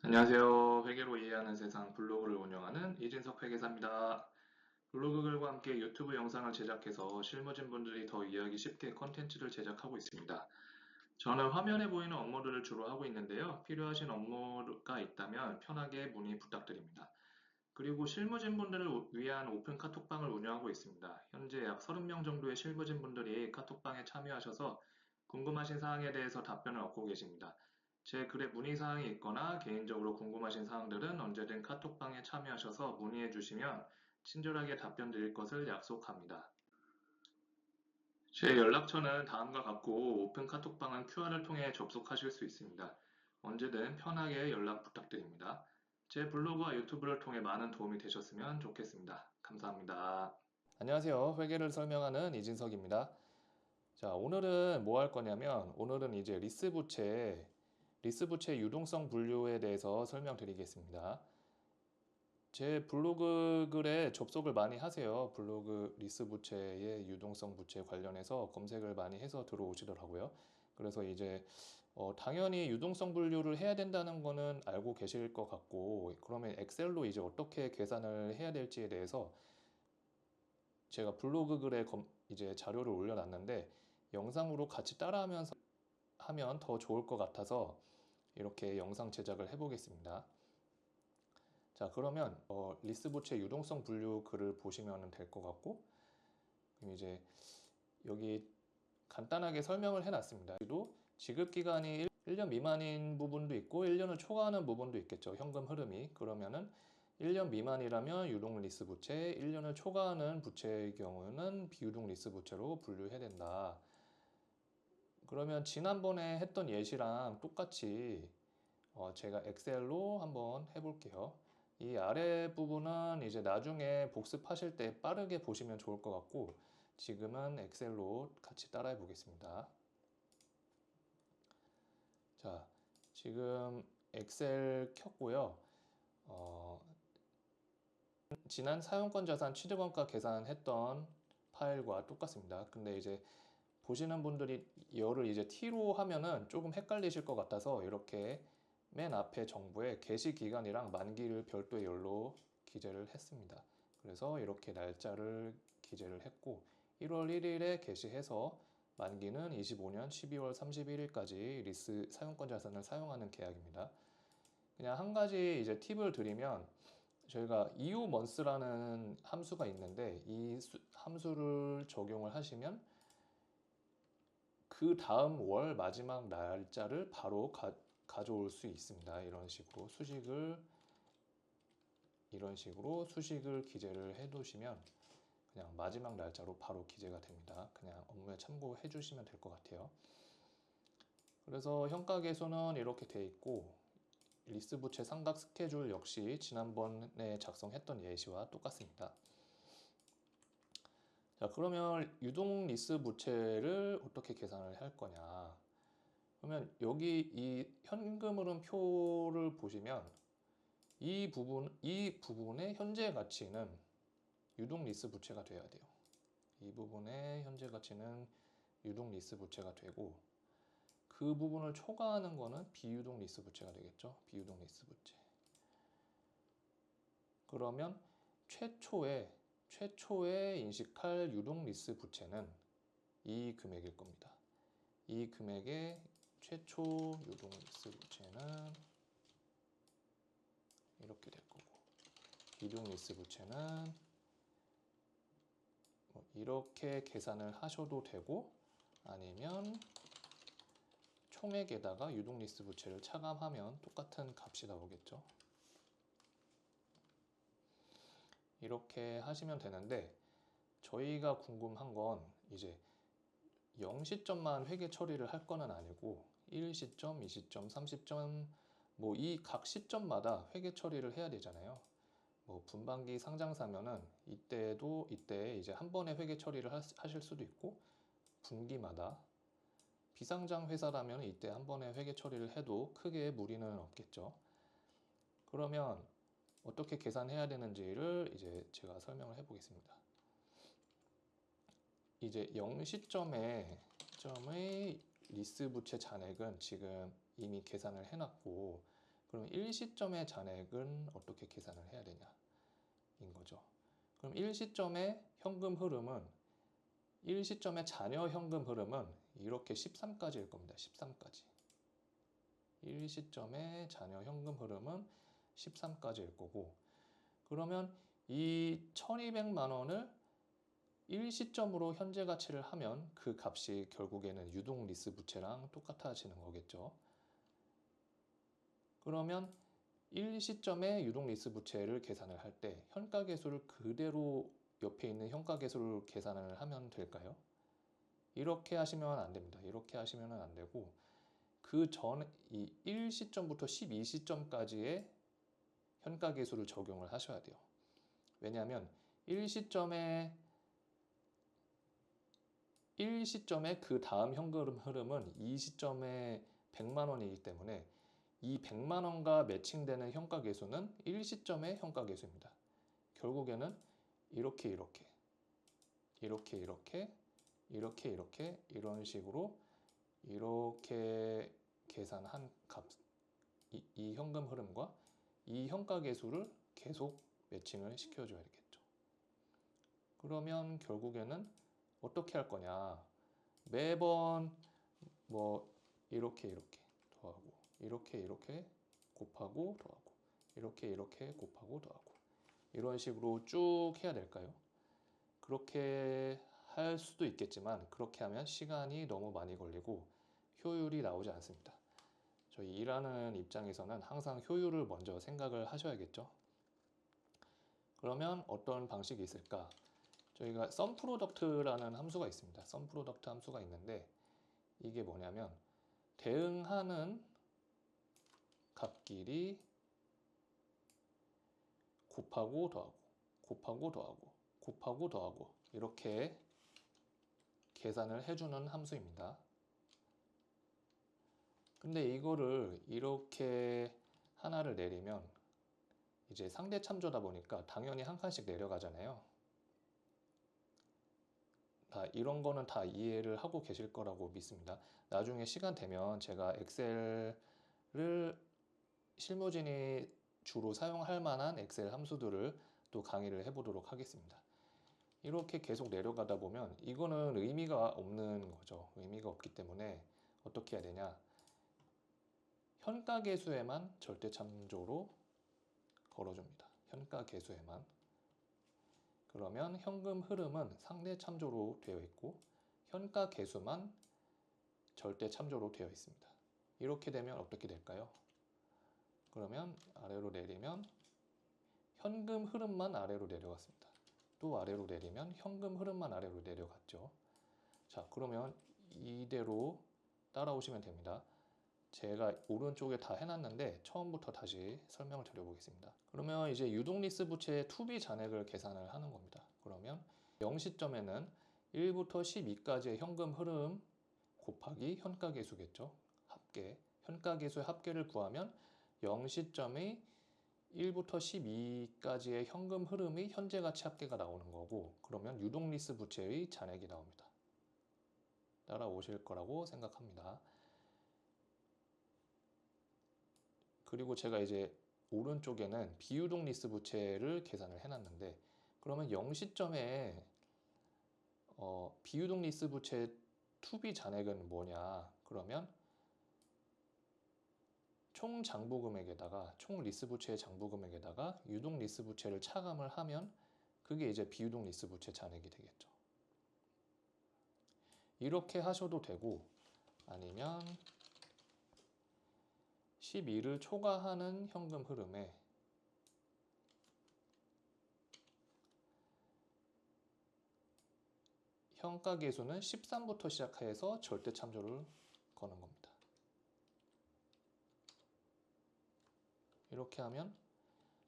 안녕하세요. 회계로 이해하는 세상 블로그를 운영하는 이진석 회계사입니다. 블로그 글과 함께 유튜브 영상을 제작해서 실무진 분들이 더 이해하기 쉽게 컨텐츠를 제작하고 있습니다. 저는 화면에 보이는 업무들을 주로 하고 있는데요. 필요하신 업무가 있다면 편하게 문의 부탁드립니다. 그리고 실무진 분들을 위한 오픈 카톡방을 운영하고 있습니다. 현재 약 30명 정도의 실무진 분들이 카톡방에 참여하셔서 궁금하신 사항에 대해서 답변을 얻고 계십니다. 제 글에 문의 사항이 있거나 개인적으로 궁금하신 사항들은 언제든 카톡방에 참여하셔서 문의해 주시면 친절하게 답변 드릴 것을 약속합니다. 제 연락처는 다음과 같고 오픈 카톡방은 QR을 통해 접속하실 수 있습니다. 언제든 편하게 연락 부탁드립니다. 제 블로그와 유튜브를 통해 많은 도움이 되셨으면 좋겠습니다. 감사합니다. 안녕하세요. 회계를 설명하는 이진석입니다. 자, 오늘은 뭐 할 거냐면, 오늘은 이제 리스 부채 유동성 분류에 대해서 설명드리겠습니다. 제 블로그 글에 접속을 많이 하세요. 블로그 리스 부채의 유동성 부채 관련해서 검색을 많이 해서 들어오시더라고요. 그래서 이제 당연히 유동성 분류를 해야 된다는 거는 알고 계실 것 같고, 그러면 엑셀로 이제 어떻게 계산을 해야 될지에 대해서 제가 블로그 글에 이제 자료를 올려놨는데 영상으로 같이 따라하면서 하면 더 좋을 것 같아서 이렇게 영상 제작을 해보겠습니다. 자, 그러면 리스보체 유동성 분류 글을 보시면 될 것 같고, 그럼 이제 여기 간단하게 설명을 해놨습니다. 또 지급 기간이 1년 미만인 부분도 있고 1년을 초과하는 부분도 있겠죠. 현금 흐름이. 그러면은 1년 미만이라면 유동 리스 부채, 1년을 초과하는 부채의 경우는 비유동 리스 부채로 분류해야 된다. 그러면 지난번에 했던 예시랑 똑같이 제가 엑셀로 한번 해볼게요. 이 아래 부분은 이제 나중에 복습하실 때 빠르게 보시면 좋을 것 같고 지금은 엑셀로 같이 따라해 보겠습니다. 자, 지금 엑셀 켰고요. 어, 지난 사용권 자산 취득원가 계산했던 파일과 똑같습니다. 근데 이제 보시는 분들이 열을 이제 T로 하면은 조금 헷갈리실 것 같아서 이렇게 맨 앞에 정보에 게시 기간이랑 만기를 별도의 열로 기재를 했습니다. 그래서 이렇게 날짜를 기재를 했고 1월 1일에 게시해서 만기는 25년 12월 31일까지 리스 사용권 자산을 사용하는 계약입니다. 그냥 한 가지 이제 팁을 드리면 저희가 EUmonths라는 함수가 있는데 이 함수를 적용을 하시면 그 다음 월 마지막 날짜를 바로 가져올 수 있습니다. 이런 식으로 수식을 기재를 해 두시면 그냥 마지막 날짜로 바로 기재가 됩니다. 그냥 업무에 참고해 주시면 될 것 같아요. 그래서 현가계수는 이렇게 돼 있고 리스 부채 상각 스케줄 역시 지난번에 작성했던 예시와 똑같습니다. 자, 그러면 유동 리스 부채를 어떻게 계산을 할 거냐? 그러면 여기 이 현금 흐름 표를 보시면 이 부분의 현재 가치는 유동 리스 부채가 돼야 돼요. 이 부분의 현재 가치는 유동 리스 부채가 되고 그 부분을 초과하는 거는 비유동 리스 부채가 되겠죠. 비유동 리스 부채. 그러면 최초에 인식할 유동 리스 부채는 이 금액일 겁니다. 이 금액의 최초 유동 리스 부채는 이렇게 될 거고 비동 리스 부채는 이렇게 계산을 하셔도 되고 아니면 총액에다가 유동 리스 부채를 차감하면 똑같은 값이 나오겠죠. 이렇게 하시면 되는데 저희가 궁금한 건 이제 0시점만 회계 처리를 할 거는 아니고 1시점, 2시점, 3시점 뭐 이 각 시점마다 회계 처리를 해야 되잖아요. 뭐 분반기 상장사면은 이때 이제 한 번에 회계 처리를 하실 수도 있고 분기마다 비상장 회사라면 이때 한 번에 회계 처리를 해도 크게 무리는 없겠죠. 그러면 어떻게 계산해야 되는지를 이제 제가 설명을 해 보겠습니다. 이제 0시점의 리스 부채 잔액은 지금 이미 계산을 해놨고 그럼 일시점의 잔액은 어떻게 계산을 해야 되냐 인 거죠. 그럼 일시점의 현금 흐름은 일시점의 잔여 현금 흐름은 이렇게 13까지일 겁니다. 13까지. 일시점의 잔여 현금 흐름은 13까지일 거고, 그러면 이 1200만 원을 일시점으로 현재 가치를 하면 그 값이 결국에는 유동 리스 부채랑 똑같아지는 거겠죠. 그러면 일시점의 유동 리스 부채를 계산을 할 때 현가계수를 그대로 옆에 있는 현가계수를 계산을 하면 될까요? 이렇게 하시면 안 됩니다. 이렇게 하시면 안 되고, 그 전 이 1시점부터 12시점까지의 현가계수를 적용을 하셔야 돼요. 왜냐하면 1시점에 그 다음 현금 흐름은 2시점에 100만 원이기 때문에 이 100만 원과 매칭되는 현가계수는 1시점의 현가계수입니다. 결국에는 이렇게 이런 식으로 이렇게 계산한 값, 이 현금 흐름과 이 현가계수를 계속 매칭을 시켜줘야겠죠. 그러면 결국에는 어떻게 할 거냐, 매번 뭐 이렇게 더하고 이렇게 곱하고 더하고 이렇게 곱하고 더하고 이런 식으로 쭉 해야 될까요? 그렇게 할 수도 있겠지만 그렇게 하면 시간이 너무 많이 걸리고 효율이 나오지 않습니다. 저희 일하는 입장에서는 항상 효율을 먼저 생각을 하셔야겠죠. 그러면 어떤 방식이 있을까? 저희가 썸프로덕트라는 함수가 있습니다. 썸프로덕트 함수가 있는데 이게 뭐냐면 대응하는 값끼리 곱하고 더하고 이렇게 계산을 해주는 함수입니다. 근데 이거를 이렇게 하나를 내리면 이제 상대 참조다 보니까 당연히 한 칸씩 내려가잖아요. 다 이런 거는 다 이해를 하고 계실 거라고 믿습니다. 나중에 시간 되면 제가 엑셀을 실무진이 주로 사용할 만한 엑셀 함수들을 또 강의를 해보도록 하겠습니다. 이렇게 계속 내려가다 보면 이거는 의미가 없는 거죠. 의미가 없기 때문에 어떻게 해야 되냐, 현가계수에만 절대참조로 걸어줍니다. 현가계수에만. 그러면 현금 흐름은 상대참조로 되어 있고 현가계수만 절대참조로 되어 있습니다. 이렇게 되면 어떻게 될까요? 그러면 아래로 내리면 현금 흐름만 아래로 내려갔습니다. 또 아래로 내리면 현금 흐름만 아래로 내려갔죠. 자, 그러면 이대로 따라오시면 됩니다. 제가 오른쪽에 다 해놨는데 처음부터 다시 설명을 드려보겠습니다. 그러면 이제 유동리스 부채의 투비 잔액을 계산을 하는 겁니다. 그러면 0시점에는 1부터 12까지의 현금 흐름 곱하기 현가계수겠죠. 합계. 현가계수의 합계를 구하면 0시점의 1부터 12까지의 현금 흐름의 현재 가치 합계가 나오는 거고, 그러면 유동리스 부채의 잔액이 나옵니다. 따라오실 거라고 생각합니다. 그리고 제가 이제 오른쪽에는 비유동 리스 부채를 계산을 해놨는데, 그러면 0시점에 비유동 리스 부채 투비 잔액은 뭐냐, 그러면 총 장부 금액에다가 총 리스 부채의 장부 금액에다가 유동 리스 부채를 차감을 하면 그게 이제 비유동 리스 부채 잔액이 되겠죠. 이렇게 하셔도 되고, 아니면 12를 초과하는 현금 흐름에 현가계수는 13부터 시작해서 절대참조를 거는 겁니다. 이렇게 하면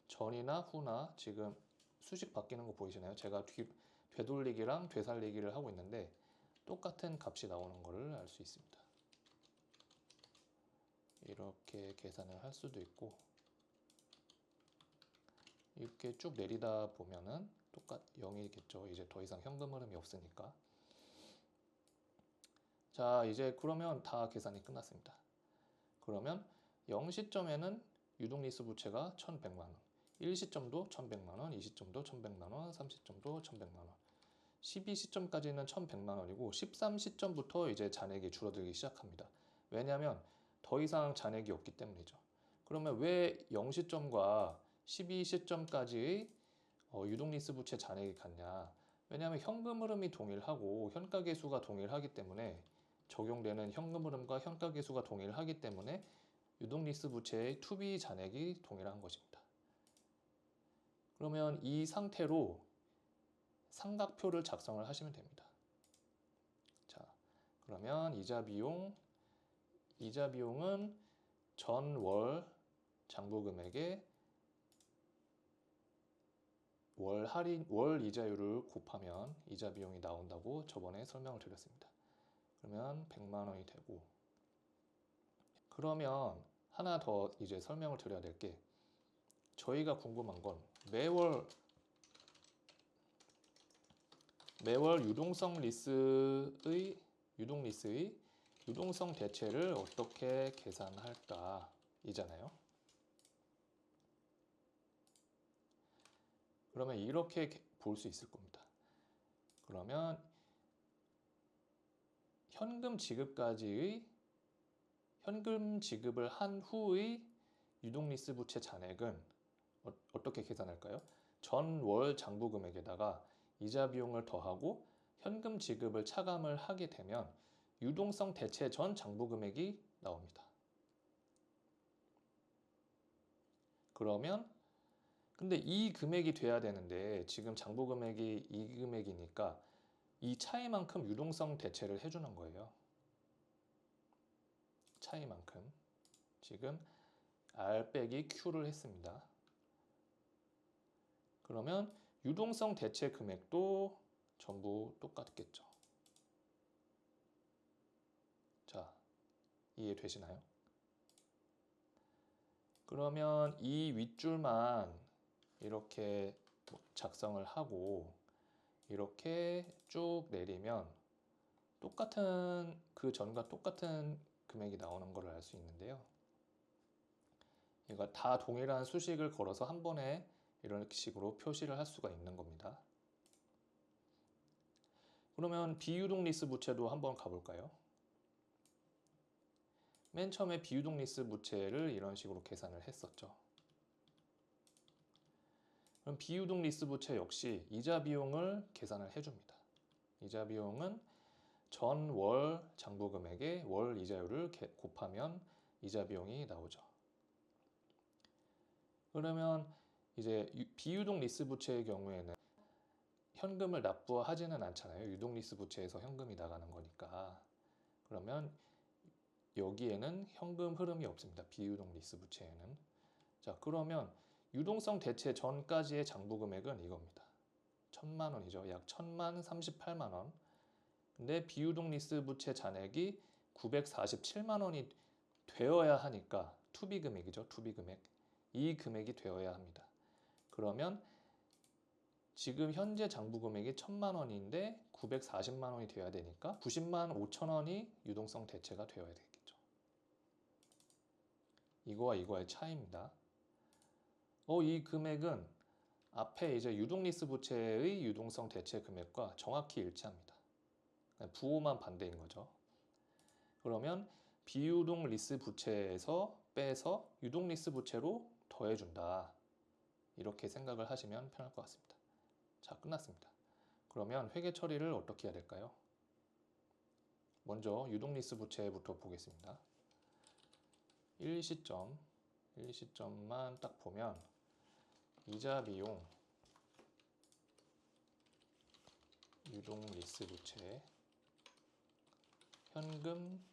전이나 후나 지금 수식 바뀌는 거 보이시나요? 제가 되돌리기랑 되살리기를 하고 있는데 똑같은 값이 나오는 것을 알 수 있습니다. 이렇게 계산을 할 수도 있고, 이렇게 쭉 내리다 보면은 똑같 0이겠죠. 이제 더 이상 현금 흐름이 없으니까. 자, 이제 그러면 다 계산이 끝났습니다. 그러면 0시점에는 유동리스 부채가 1,100만 원. 1시점도 1,100만 원, 2시점도 1,100만 원, 3시점도 1,100만 원. 12시점까지는 1,100만 원이고 13시점부터 이제 잔액이 줄어들기 시작합니다. 왜냐하면 더 이상 잔액이 없기 때문이죠. 그러면 왜 0시점과 12시점까지의 유동리스 부채 잔액이 같냐? 왜냐하면 현금 흐름이 동일하고 현가계수가 동일하기 때문에 적용되는 현금 흐름과 현가계수가 동일하기 때문에 유동리스 부채의 투비 잔액이 동일한 것입니다. 그러면 이 상태로 삼각표를 작성을 하시면 됩니다. 자, 그러면 이자 비용은 전월 장부 금액에 월 이자율을 곱하면 이자 비용이 나온다고 저번에 설명을 드렸습니다. 그러면 100만 원이 되고, 그러면 하나 더 이제 설명을 드려야 될 게, 저희가 궁금한 건 매월 유동성 리스의 유동성 대체를 어떻게 계산할까 이잖아요. 그러면 이렇게 볼 수 있을 겁니다. 그러면 현금 지급을 한 후의 유동리스 부채 잔액은 어떻게 계산할까요? 전월 장부 금액에다가 이자 비용을 더하고 현금 지급을 차감을 하게 되면 유동성 대체 전 장부 금액이 나옵니다. 그러면 근데 이 금액이 돼야 되는데 지금 장부 금액이 이 금액이니까 이 차이만큼 유동성 대체를 해주는 거예요. 차이만큼 지금 R 빼기 Q를 했습니다. 그러면 유동성 대체 금액도 전부 똑같겠죠. 자, 이해되시나요? 그러면 이 윗줄만 이렇게 작성을 하고 이렇게 쭉 내리면 똑같은 그 전과 똑같은 금액이 나오는 걸 알 수 있는데요. 이거 다 동일한 수식을 걸어서 한 번에 이런 식으로 표시를 할 수가 있는 겁니다. 그러면 비유동리스 부채도 한번 가볼까요? 맨 처음에 비유동리스 부채를 이런 식으로 계산을 했었죠. 그럼 비유동리스 부채 역시 이자 비용을 계산을 해줍니다. 이자 비용은 전월 장부 금액에 월 이자율을 곱하면 이자 비용이 나오죠. 그러면 이제 비유동 리스 부채의 경우에는 현금을 납부하지는 않잖아요. 유동 리스 부채에서 현금이 나가는 거니까. 그러면 여기에는 현금 흐름이 없습니다. 비유동 리스 부채에는. 자, 그러면 유동성 대체 전까지의 장부 금액은 이겁니다. 1,000만 원이죠. 약 1,038만 원. 근데 비유동 리스 부채 잔액이 947만 원이 되어야 하니까 투비 금액이죠. 투비 금액. 이 금액이 되어야 합니다. 그러면 지금 현재 장부 금액이 1,000만 원인데 940만 원이 되어야 되니까 90만 5천 원이 유동성 대체가 되어야 되겠죠. 이거와 이거의 차이입니다. 이 금액은 앞에 이제 유동리스 부채의 유동성 대체 금액과 정확히 일치합니다. 부호만 반대인 거죠. 그러면 비유동 리스 부채에서 빼서 유동 리스 부채로 더해준다. 이렇게 생각을 하시면 편할 것 같습니다. 자, 끝났습니다. 그러면 회계 처리를 어떻게 해야 될까요? 먼저 유동 리스 부채부터 보겠습니다. 1시점만 딱 보면 이자 비용, 유동 리스 부채, 현금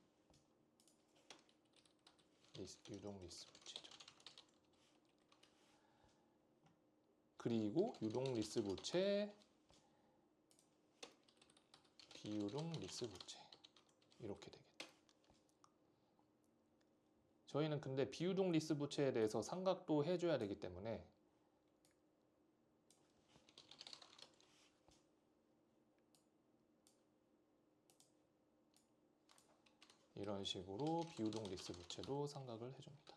유동 리스 부채죠. 그리고 유동 리스 부채, 비유동 리스 부채 이렇게 되겠죠. 저희는 근데 비유동 리스 부채에 대해서 삼각도 해줘야 되기 때문에 이런 식으로 비유동 리스 부채도 삼각을 해줍니다.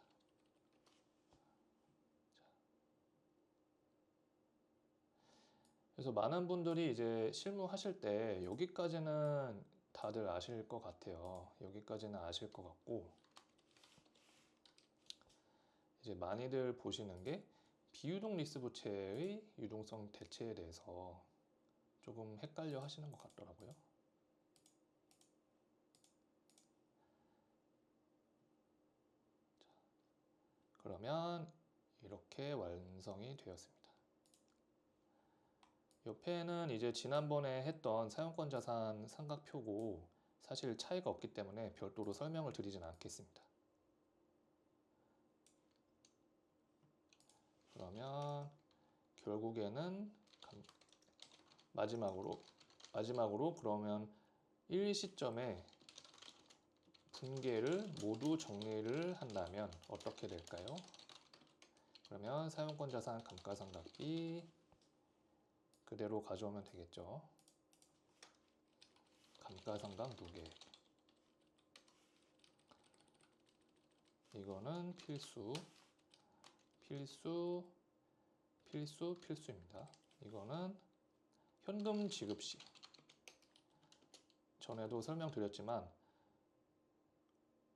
그래서 많은 분들이 이제 실무하실 때 여기까지는 다들 아실 것 같아요. 여기까지는 아실 것 같고, 이제 많이들 보시는 게 비유동 리스 부채의 유동성 대체에 대해서 조금 헷갈려 하시는 것 같더라고요. 그러면 이렇게 완성이 되었습니다. 옆에는 이제 지난번에 했던 사용권 자산 삼각표고 사실 차이가 없기 때문에 별도로 설명을 드리진 않겠습니다. 그러면 결국에는 마지막으로 그러면 1시점에 분계를 모두 정리를 한다면 어떻게 될까요? 그러면 사용권 자산 감가상각비 그대로 가져오면 되겠죠. 감가상각 누계. 이거는 필수입니다. 이거는 현금 지급 시. 전에도 설명드렸지만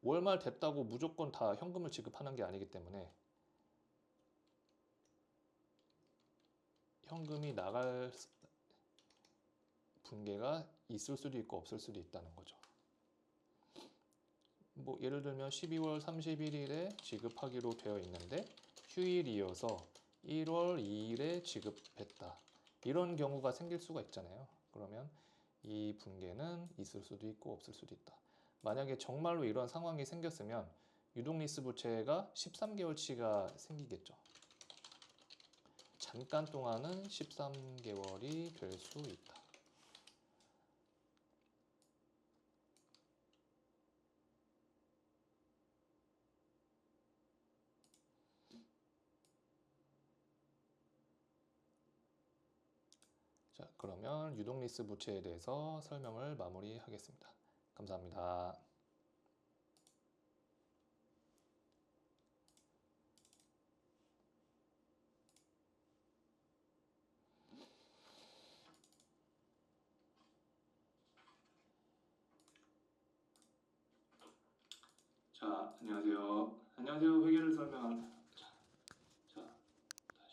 월말 됐다고 무조건 다 현금을 지급하는 게 아니기 때문에 현금이 나갈 분계가 있을 수도 있고 없을 수도 있다는 거죠. 뭐 예를 들면 12월 31일에 지급하기로 되어 있는데 휴일이어서 1월 2일에 지급했다. 이런 경우가 생길 수가 있잖아요. 그러면 이 분계는 있을 수도 있고 없을 수도 있다. 만약에 정말로 이런 상황이 생겼으면 유동리스 부채가 13개월치가 생기겠죠. 잠깐 동안은 13개월이 될 수 있다. 자, 그러면 유동리스 부채에 대해서 설명을 마무리하겠습니다. 감사합니다. 자, 안녕하세요. 회계를 설명한